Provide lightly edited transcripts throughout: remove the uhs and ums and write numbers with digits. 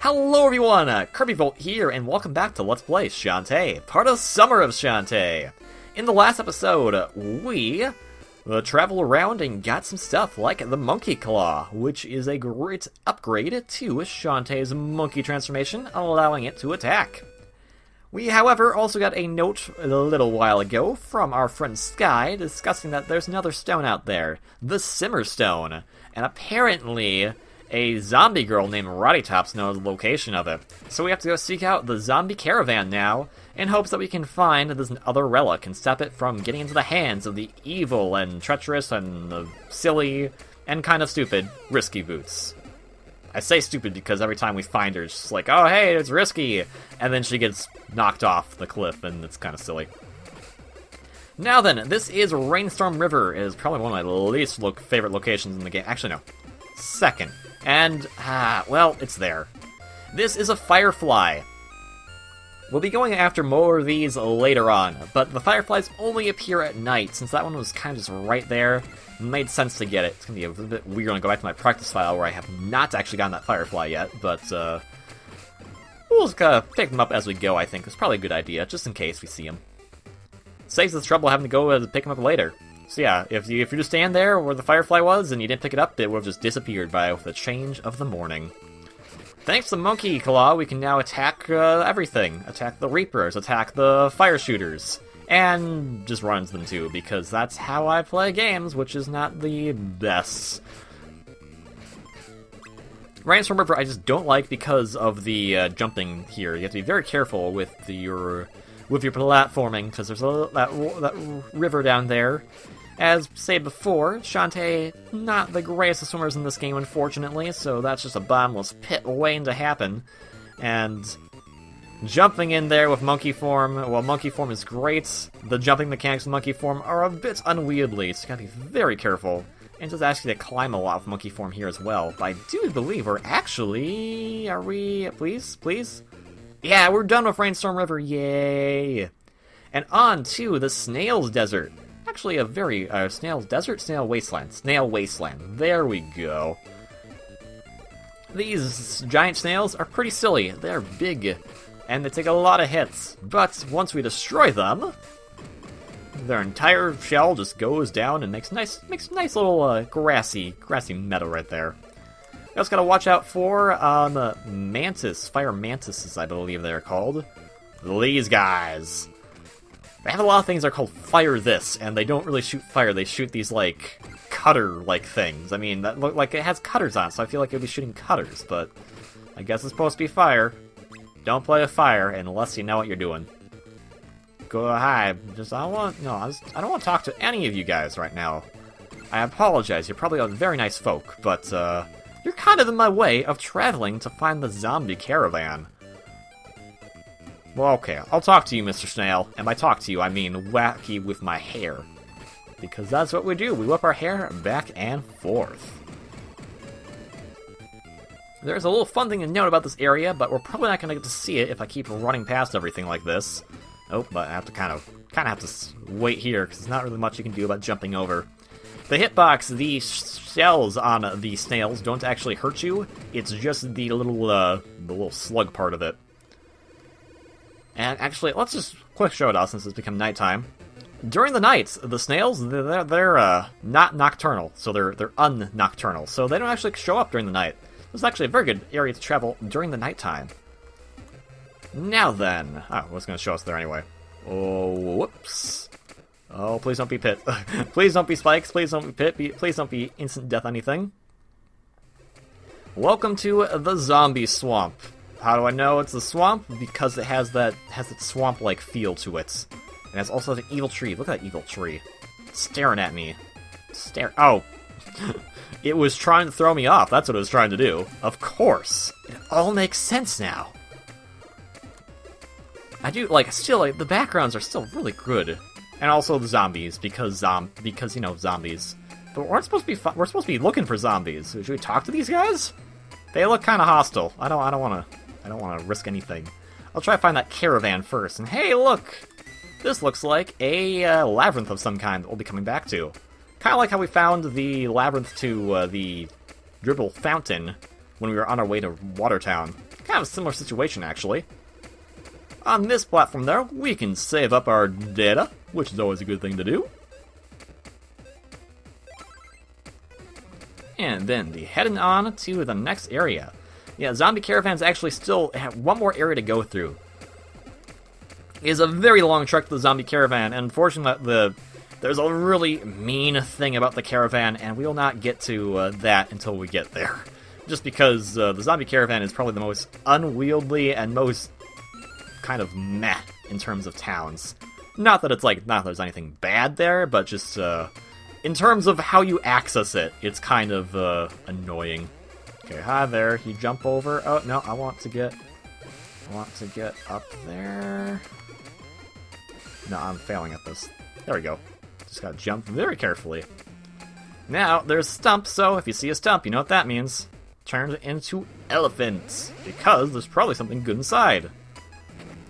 Hello everyone, KirbyVolt here, and welcome back to Let's Play Shantae, part of Summer of Shantae. In the last episode, we traveled around and got some stuff like the Monkey Claw, which is a great upgrade to Shantae's monkey transformation, allowing it to attack. We, however, also got a note a little while ago from our friend Sky discussing that there's another stone out there, the Simmer Stone, and apparently a zombie girl named Roddytops knows the location of it. So we have to go seek out the zombie caravan now, in hopes that we can find this other relic and stop it from getting into the hands of the evil and treacherous and silly and kind of stupid Risky Boots. I say stupid because every time we find her, it's just like, oh hey, it's Risky, and then she gets knocked off the cliff, and it's kind of silly. Now then, this is Rainstorm River. It is probably one of my least favorite locations in the game. Actually, no. Second. And, well, it's there. This is a Firefly. We'll be going after more of these later on, but the Fireflies only appear at night, since that one was kind of just right there. It made sense to get it. It's going to be a little bit weird when I go back to my practice file where I have not actually gotten that Firefly yet, but, we'll just kind of pick them up as we go, I think. It's probably a good idea, just in case we see them. Saves us trouble having to go pick them up later. So yeah, if you just stand there where the Firefly was and you didn't pick it up, it would have just disappeared by the change of the morning. Thanks to the Monkey Claw, we can now attack everything. Attack the Reapers, attack the Fire Shooters, and just run into them too, because that's how I play games, which is not the best. Rainstorm River I just don't like because of the jumping here. You have to be very careful with your platforming, because there's that river down there. As said before, Shantae, not the greatest of swimmers in this game, unfortunately, so that's just a bottomless pit waiting to happen. And jumping in there with Monkey Form, well, Monkey Form is great. The jumping mechanics of Monkey Form are a bit unwieldy, so you gotta be very careful. And just ask you to climb a lot with Monkey Form here as well. But I do believe we're actually... Are we... Please? Please? Yeah, we're done with Rainstorm River, yay! And on to the Snail's Desert. Actually, a very Snail's Desert, Snail Wasteland. Snail Wasteland. There we go. These giant snails are pretty silly. They're big, and they take a lot of hits. But once we destroy them, their entire shell just goes down and makes nice little grassy meadow right there. We also gotta watch out for mantis, fire mantises, I believe they're called. These guys. They have a lot of things that are called fire this, and they don't really shoot fire, they shoot these, like, cutter-like things. I mean, that look like it has cutters on it, so I feel like it would be shooting cutters, but I guess it's supposed to be fire. Don't play with fire unless you know what you're doing. Go ahead. I don't want to talk to any of you guys right now. I apologize, you're probably a very nice folk, but, you're kind of in my way of traveling to find the zombie caravan. Well, okay, I'll talk to you, Mr. Snail. And by talk to you, I mean whack you with my hair. Because that's what we do, we whip our hair back and forth. There's a little fun thing to note about this area, but we're probably not going to get to see it if I keep running past everything like this. Oh, but I have to kind of have to wait here, because there's not really much you can do about jumping over. The hitbox, the shells on the snails don't actually hurt you. It's just the little slug part of it. And actually, let's just quick show it off since it's become nighttime. During the night, the snails, they're not nocturnal, so they're unnocturnal, so they don't actually show up during the night. This is actually a very good area to travel during the nighttime. Now then, I was going to show us there anyway. Oh, whoops. Oh, please don't be pit. Please don't be spikes, please don't be pit, please don't be instant death anything. Welcome to the zombie swamp. How do I know it's a swamp? Because it has that swamp-like feel to it. It has also an evil tree. Look at that evil tree. It's staring at me. Oh! It was trying to throw me off. That's what it was trying to do. Of course! It all makes sense now. I do, still, the backgrounds are still really good. And also the zombies, because you know, zombies. But we're supposed to be looking for zombies. Should we talk to these guys? They look kind of hostile. I don't want to risk anything. I'll try to find that caravan first. And hey, look! This looks like a labyrinth of some kind that we'll be coming back to. Kind of like how we found the labyrinth to the dribble fountain when we were on our way to Watertown. Kind of a similar situation, actually. On this platform there, we can save up our data, which is always a good thing to do. And then heading on to the next area. Yeah, Zombie Caravans actually still have one more area to go through. It is a very long trek to the Zombie Caravan, and unfortunately there's a really mean thing about the caravan, and we will not get to that until we get there. Just because the Zombie Caravan is probably the most unwieldy and most kind of meh in terms of towns. Not that there's anything bad there, but just in terms of how you access it, it's kind of annoying. Okay, hi there. You jump over. Oh no, I want to get up there. No, I'm failing at this. There we go. Just gotta jump very carefully. Now there's stump, so if you see a stump, you know what that means. Turn it into elephants, because there's probably something good inside.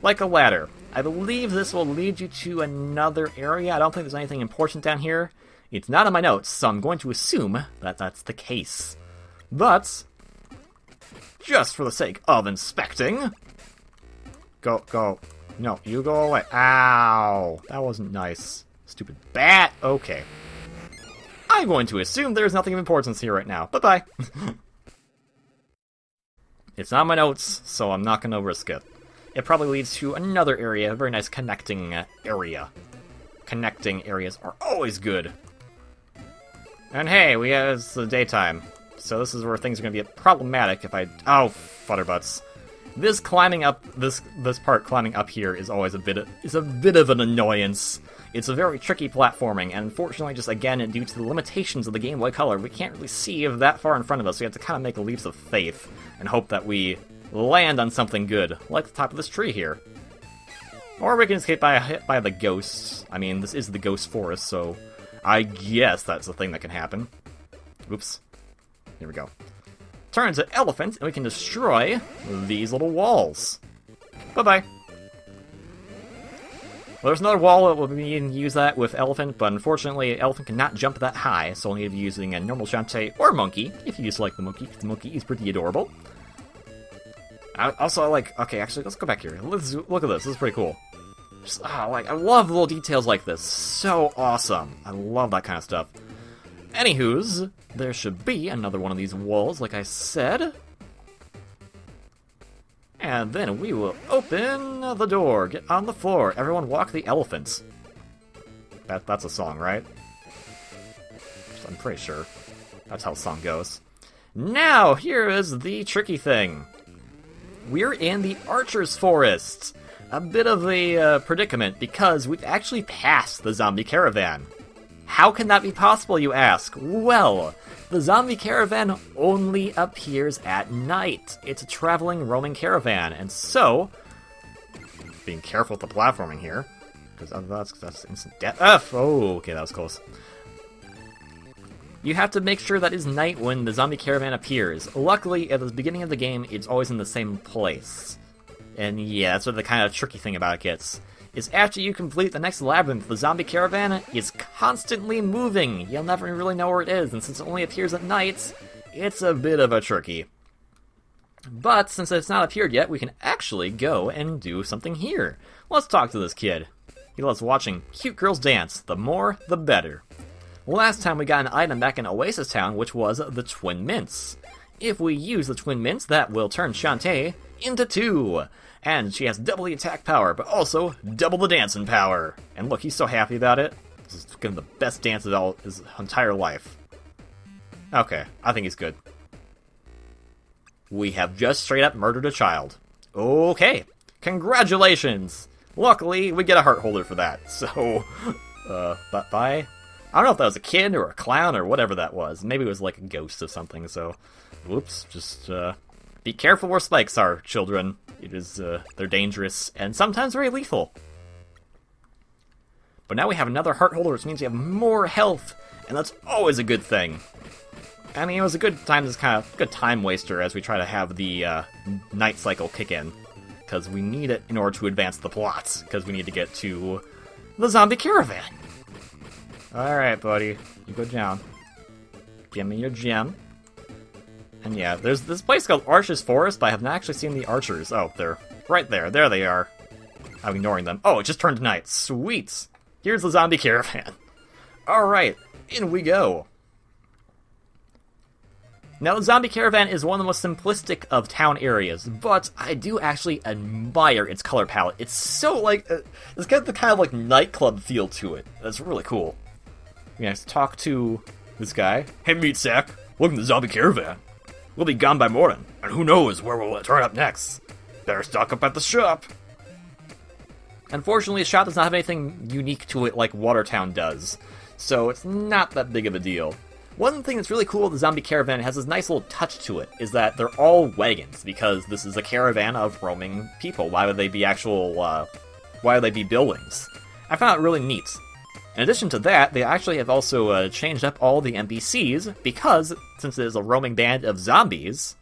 Like a ladder. I believe this will lead you to another area. I don't think there's anything important down here. It's not in my notes, so I'm going to assume that that's the case. But, just for the sake of inspecting... Go. No, you go away. Ow! That wasn't nice. Stupid bat! Okay. I'm going to assume there's nothing of importance here right now. Bye-bye! It's not in my notes, so I'm not going to risk it. It probably leads to another area, a very nice connecting area. Connecting areas are always good. And hey, it's the daytime, so this is where things are going to be problematic if I... Oh, futterbutts. This climbing up, this part climbing up here is always a bit of an annoyance. It's a very tricky platforming, and unfortunately, just again, due to the limitations of the Game Boy Color, we can't really see that far in front of us, so we have to kind of make leaps of faith and hope that we land on something good, like the top of this tree here. Or we can escape hit by the ghosts. I mean, this is the ghost forest, so I guess that's the thing that can happen. Oops. Here we go. Turn into elephants, and we can destroy these little walls. Bye-bye. Well, there's another wall that will be use that with elephant, but unfortunately, elephant cannot jump that high, so only if you're using a normal Shantae or monkey, if you just like the monkey, because the monkey is pretty adorable. Also, okay, actually, let's go back here. Look at this. This is pretty cool. Just, I love little details like this. So awesome. I love that kind of stuff. Anywho's, there should be another one of these walls, like I said. And then we will open the door. Get on the floor. Everyone walk the elephants. That's a song, right? I'm pretty sure. That's how the song goes. Now, here is the tricky thing. We're in the Archer's Forest. A bit of a predicament, because we've actually passed the Zombie Caravan. How can that be possible, you ask? Well, the Zombie Caravan only appears at night. It's a traveling, roaming caravan, and so... Being careful with the platforming here, because that's instant death. Oh, okay, that was close. You have to make sure that it's night when the Zombie Caravan appears. Luckily, at the beginning of the game, it's always in the same place. And yeah, that's what the kind of tricky thing about it gets. Is after you complete the next labyrinth, the Zombie Caravan is constantly moving. You'll never really know where it is, and since it only appears at night, it's a bit of a tricky. But since it's not appeared yet, we can actually go and do something here. Let's talk to this kid. He loves watching cute girls dance. The more, the better. Last time we got an item back in Oasis Town, which was the Twin Mints. If we use the Twin Mints, that will turn Shantae into 2. And she has double the attack power, but also double the dancing power. And look, he's so happy about it. This is gonna be the best dance of his entire life. Okay, I think he's good. We have just straight up murdered a child. Okay, congratulations! Luckily, we get a heart holder for that, so... bye? I don't know if that was a kid or a clown or whatever that was. Maybe it was like a ghost of something, so... Whoops, just, be careful where spikes are, children. It is, they're dangerous, and sometimes very lethal. But now we have another heart holder, which means we have more health, and that's always a good thing. I mean, it was a good time, this kind of good time waster as we try to have the, night cycle kick in. Because we need it in order to advance the plots, because we need to get to the Zombie Caravan. Alright, buddy, you go down. Give me your gem. And yeah, there's this place called Archer's Forest, but I have not actually seen the archers. Oh, they're right there. There they are. I'm ignoring them. Oh, it just turned night. Sweet. Here's the zombie caravan. Alright, in we go. Now, the zombie caravan is one of the most simplistic of town areas, but I do actually admire its color palette. It's so, like, it's got the kind of, like, nightclub feel to it. That's really cool. We have to talk to this guy. Hey, meat sack. Welcome to the zombie caravan. We'll be gone by morning, and who knows where we'll turn up next. Better stock up at the shop. Unfortunately, the shop does not have anything unique to it like Watertown does, so it's not that big of a deal. One thing that's really cool with the zombie caravan, it has this nice little touch to it, is that they're all wagons, because this is a caravan of roaming people. Why would they be why would they be buildings? I found it really neat. In addition to that, they actually have also changed up all the NPCs, because, since it is a roaming band of zombies,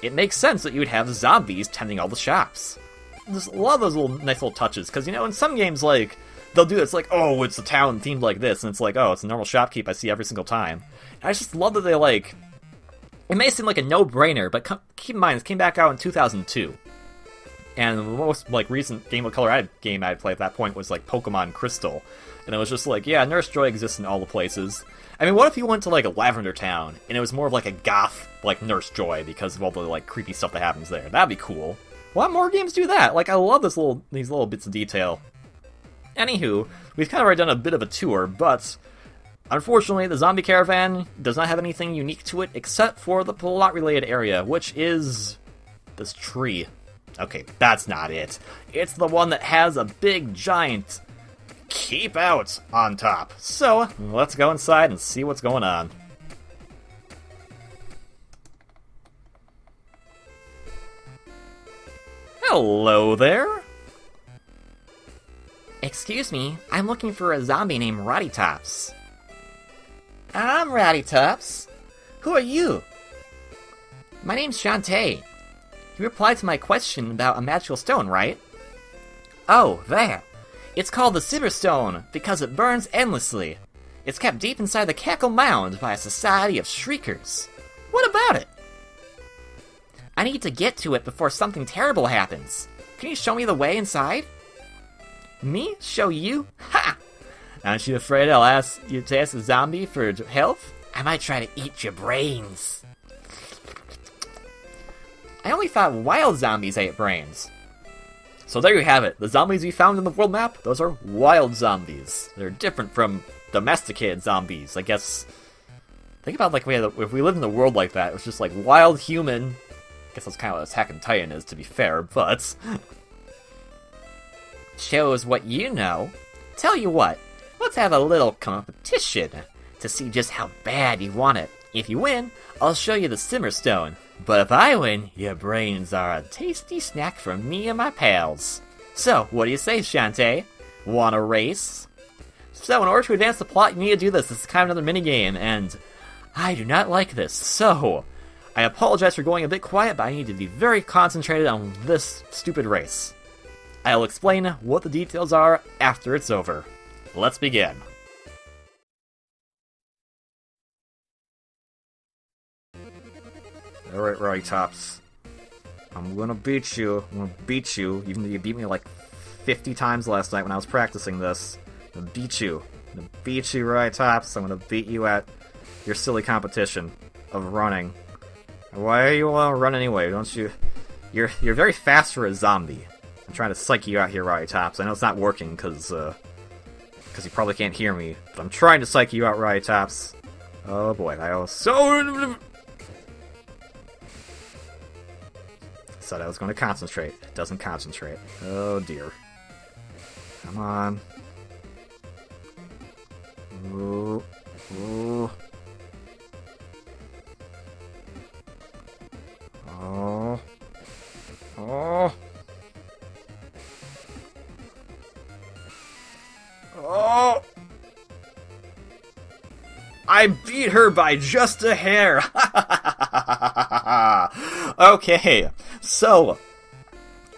it makes sense that you would have zombies tending all the shops. There's a lot of those nice little touches, because, you know, in some games, like, they'll do it, it's like, oh, it's a town themed like this, and it's like, oh, it's a normal shopkeep I see every single time. And I just love that they, like, it may seem like a no-brainer, but keep in mind, this came back out in 2002. And the most, like, recent Game of Color game I'd played at that point was, like, Pokemon Crystal. And it was just like, yeah, Nurse Joy exists in all the places. I mean, what if you went to, like, a Lavender Town, and it was more of, like, a goth, like, Nurse Joy, because of all the, like, creepy stuff that happens there? That'd be cool. Why don't more games do that? Like, I love these little bits of detail. Anywho, we've kind of already done a bit of a tour, but unfortunately, the zombie caravan does not have anything unique to it, except for the plot-related area, which is this tree. Okay, that's not it. It's the one that has a big, giant keep out on top. So, let's go inside and see what's going on. Hello there. Excuse me, I'm looking for a zombie named Roddy Tops. I'm Roddy Tops. Who are you? My name's Shantae. You replied to my question about a magical stone, right? Oh, there. It's called the Silverstone because it burns endlessly. It's kept deep inside the Cackle Mound by a society of shriekers. What about it? I need to get to it before something terrible happens. Can you show me the way inside? Me? Show you? Ha! Aren't you afraid I'll ask you to ask a zombie for help? I might try to eat your brains. I only thought wild zombies ate brains. So there you have it. The zombies we found in the world map, those are wild zombies. They're different from domesticated zombies. I guess, think about like if we lived in a world like that, it was just like wild human. I guess that's kind of what Attack on Titan is, to be fair, but shows what you know. Tell you what, let's have a little competition to see just how bad you want it. If you win, I'll show you the Silverstone. But if I win, your brains are a tasty snack for me and my pals. So, what do you say, Shantae? Want a race? So, in order to advance the plot, you need to do this. This is kind of another minigame, and I do not like this. So, I apologize for going a bit quiet, but I need to be very concentrated on this stupid race. I'll explain what the details are after it's over. Let's begin. Alright, Roddy Tops. I'm gonna beat you. I'm gonna beat you, even though you beat me like 50 times last night when I was practicing this. I'm gonna beat you. I'm gonna beat you, Roddy Tops. I'm gonna beat you at your silly competition of running. Why do you want to run anyway? Don't you? You're very fast for a zombie. I'm trying to psych you out here, Roddy Tops. I know it's not working because you probably can't hear me, but I'm trying to psych you out, Roddy Tops. Oh boy, I was so. Said I was going to concentrate. It doesn't concentrate. Oh dear. Come on. Ooh. Ooh. Oh. Oh. Oh. I beat her by just a hair. Okay, so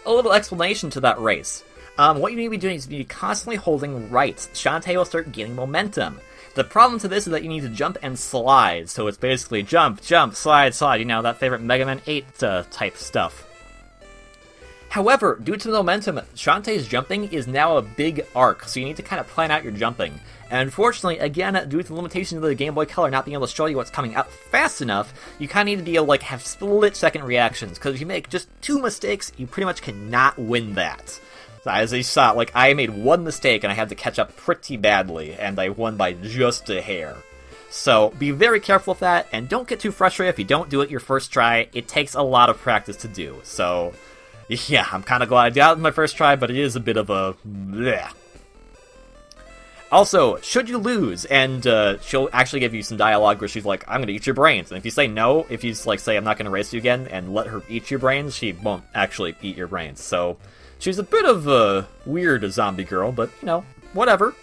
a little explanation to that race. What you need to be doing is you need to be constantly holding right. Shantae will start gaining momentum. The problem to this is that you need to jump and slide, so it's basically jump, jump, slide, slide, you know, that favorite Mega Man 8 type stuff. However, due to the momentum, Shantae's jumping is now a big arc, so you need to kind of plan out your jumping. And unfortunately, again, due to the limitations of the Game Boy Color not being able to show you what's coming up fast enough, you kind of need to be able to like, have split-second reactions, because if you make just 2 mistakes, you pretty much cannot win that. So as you saw, like, I made 1 mistake and I had to catch up pretty badly, and I won by just a hair. So be very careful with that, and don't get too frustrated if you don't do it your first try. It takes a lot of practice to do, so yeah, I'm kind of glad I did it my first try, but it is a bit of a bleh. Also, should you lose, and she'll actually give you some dialogue where she's like, I'm gonna eat your brains, and if you say no, if you like say I'm not gonna race you again, and let her eat your brains, she won't actually eat your brains, so she's a bit of a weird zombie girl, but, you know, whatever.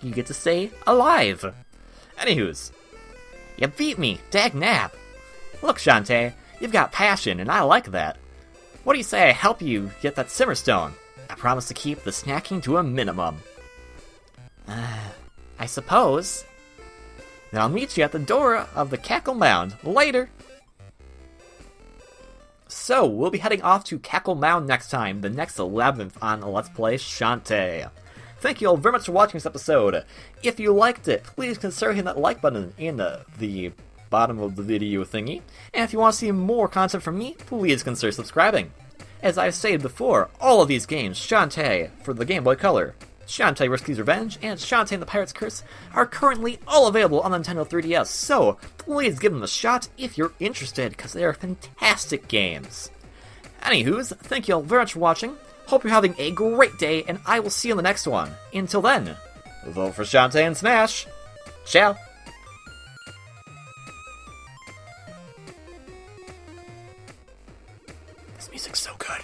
You get to stay alive. Anywho's, you beat me, dagnab. Look, Shantae, you've got passion, and I like that. What do you say I help you get that Simmerstone? I promise to keep the snacking to a minimum. I suppose. Then I'll meet you at the door of the Cackle Mound. Later! So, we'll be heading off to Cackle Mound next time, the next 11th on Let's Play Shantae. Thank you all very much for watching this episode. If you liked it, please consider hitting that like button in the bottom of the video thingy. And if you want to see more content from me, please consider subscribing. As I've stated before, all of these games, Shantae for the Game Boy Color, Shantae Risky's Revenge, and Shantae and the Pirate's Curse, are currently all available on the Nintendo 3DS, so please give them a shot if you're interested, because they are fantastic games. Anywho's, thank you all very much for watching, hope you're having a great day, and I will see you in the next one. Until then, vote for Shantae and Smash! Ciao! This music's so good.